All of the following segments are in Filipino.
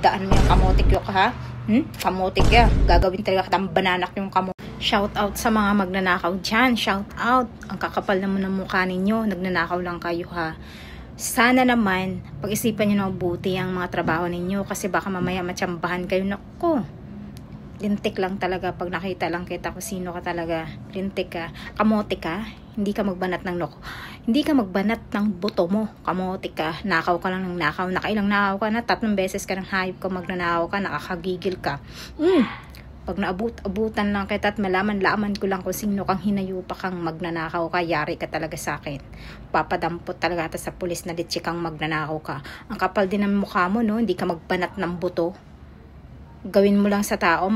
Daan mo yung kamotik yung ka, ha? Kamotik ya. Gagawin talaga kitang bananak yung kamotik. Shout out sa mga magnanakaw dyan. Shout out. Ang kakapal naman ng mukha ninyo. Nagnanakaw lang kayo, ha? Sana naman, pag-isipan nyo na mabuti ang mga trabaho ninyo kasi baka mamaya matsambahan kayo. Nako. Lintik lang talaga pag nakita lang kita kung sino ka talaga. Lintik ka. Kamote ka. Hindi ka magbanat ng loko. Hindi ka magbanat ng buto mo. Kamote ka. Nakaw ka lang ng nakaw. Nakailang nakaw ka na. 3 beses ka ng hayop ka. Magnanakaw ka. Nakakagigil ka. Pag naabot-abutan lang kita at malaman-laman ko lang kung sino kang hinayupa kang magnanakaw ka, yari ka talaga sa akin. Papadampot talaga sa pulis na litsi kang magnanakaw ka. Ang kapal din ng mukha mo, no? Hindi ka magbanat ng buto. Gawin mo lang sa tao,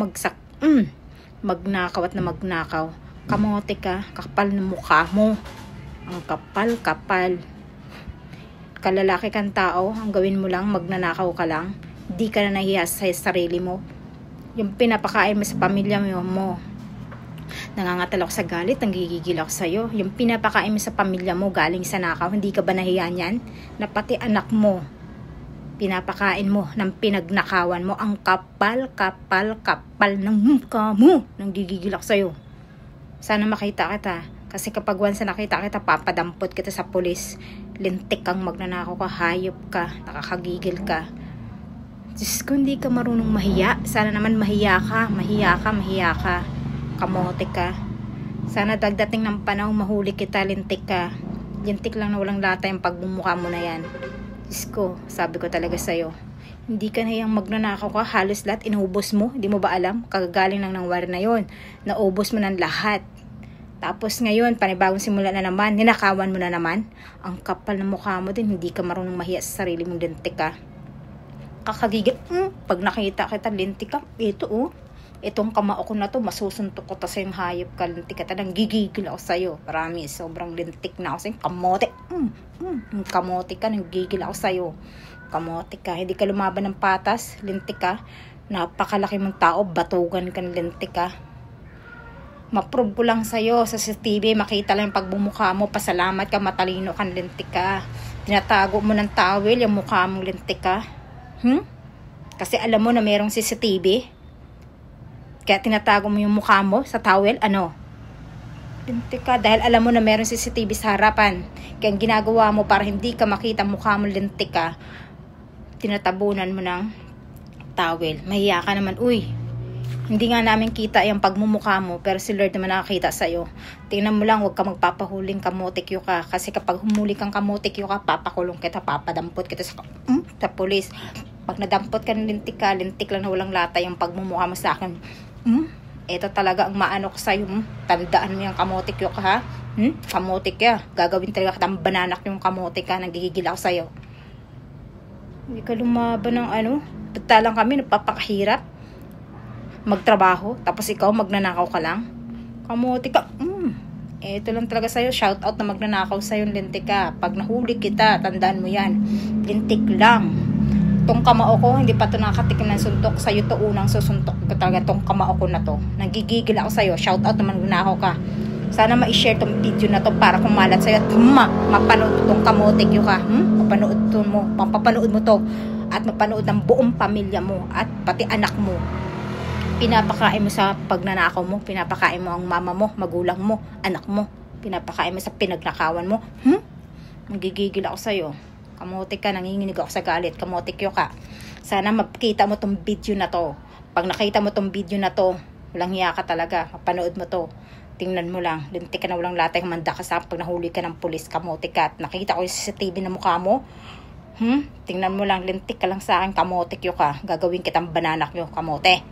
magnakaw at na magnakaw. Kamote ka, kapal ng mukha mo. Ang kapal. Kalalaki kang tao, ang gawin mo lang, magnanakaw ka lang. Di ka na nahiya sa sarili mo. Yung pinapakain mo sa pamilya mo. Nangangatal ako sa galit, nanggigigil ako sa'yo. Yung pinapakain mo sa pamilya mo galing sa nakaw, hindi ka ba nahiya niyan? Na pati anak mo, pinapakain mo ng pinagnakawan mo. Ang kapal ng mukha mo. Nanggigigil ako sa'yo. Sana makita kita. Kasi kapag once na nakita kita, papadampot kita sa pulis. Lintik kang magnanakaw ka, hayop ka, nakakagigil ka. Diyos ko, hindi ka marunong mahiya. Sana naman mahiya ka. Kamote ka. Sana dagdating ng panahon, mahuli kita, lintik ka. Lintik lang na walang lata yung pagmumukha mo na yan. Diyos ko, sabi ko talaga sa'yo. Hindi ka na yung magnanakaw ka, halos lahat inubos mo. Hindi mo ba alam? Kagagaling lang ng war na yon. Naubos mo ng lahat. Tapos ngayon, panibagong simula na naman, ninakawan mo na naman. Ang kapal ng mukha mo din, hindi ka marunong mahiya sa sarili mong, lintik ka. Kakagigil, pag nakita kita, lintik ka. Ito, itong kamao ko na to, masusuntok ko ta sa yung hayop ka, lintik ka. Talagang gigigil ako sa'yo. Marami, sobrang lintik na ako sa'yo. Kamote. Kamote ka, nanggigil ako sa'yo. Kamote ka, hindi ka lumaban ng patas, lintik ka. Napakalaki mong tao, batugan ka, lintik ka. Maprove ko lang sa'yo sa CCTV, makita lang yung pagbumukha mo, pasalamat ka, matalino ka, lintik ka. Tinatago mo ng towel yung mukha mong, lintik ka. Kasi alam mo na mayroong CCTV. Kaya tinatago mo yung mukha mo sa towel, lintik ka, dahil alam mo na mayroong CCTV sa harapan. Kaya ang ginagawa mo para hindi ka makita mukha mo, lintik ka, tinatabunan mo ng towel. Mahiya ka naman, hindi nga namin kita yung pagmumukha mo, pero si Lord naman nakakita sa'yo. Tingnan mo lang, huwag ka magpapahuling kamotikyo ka. Kasi kapag humuli kang kamotikyo ka, papakulong kita, papadampot kita sa pulis. Pag nadampot ka ng lintik ka, lintik lang na walang lata yung pagmumukha mo sa akin. Ito talaga ang maano ko sa'yo. Tandaan mo yung kamotikyo ka, ha? Kamotik ya. Gagawin talaga kitang bananak yung kamotik ka. Nagigigil ako sa'yo. Hindi ka lumaban ng Pagtalang kami, napapakahirap magtrabaho, tapos ikaw magnanakaw ka lang. Kamote ka. Ito lang talaga sa'yo. Shout out na magnanakaw sa'yo, lintik ka. Pag nahuli kita, tandaan mo yan. Lintik lang. Tong kamao ko, hindi pa ito nakatikim ng suntok. Sa'yo to unang susuntok ko talaga tong kamao ko na to. Nagigigil ako sa'yo. Shout out na magnanakaw ka. Sana ma-share tong video na to para kumalat sa'yo at mapanood tong kamote kyo ka. Mapapanood mo to at mapanood ng buong pamilya mo at pati anak mo. Pinapakain mo sa pagnanakaw mo, pinapakain mo ang mama mo, magulang mo, anak mo, pinapakain mo sa pinagnakawan mo. Magigigil ako sa'yo. Kamote ka, nanginginig ako sa galit, kamote kyo ka. Sana makita mo tong video na to. Pag nakita mo tong video na to, walang hiya ka talaga, mapanood mo to. Tingnan mo lang, lintik ka na walang latay, manda ka sa pag nahuli ka ng pulis, kamote ka. At nakita ko yung CCTV na mukha mo, tingnan mo lang, lintik ka lang sa akin, kamote kyo ka. Gagawin kitang bananak nyo, kamote.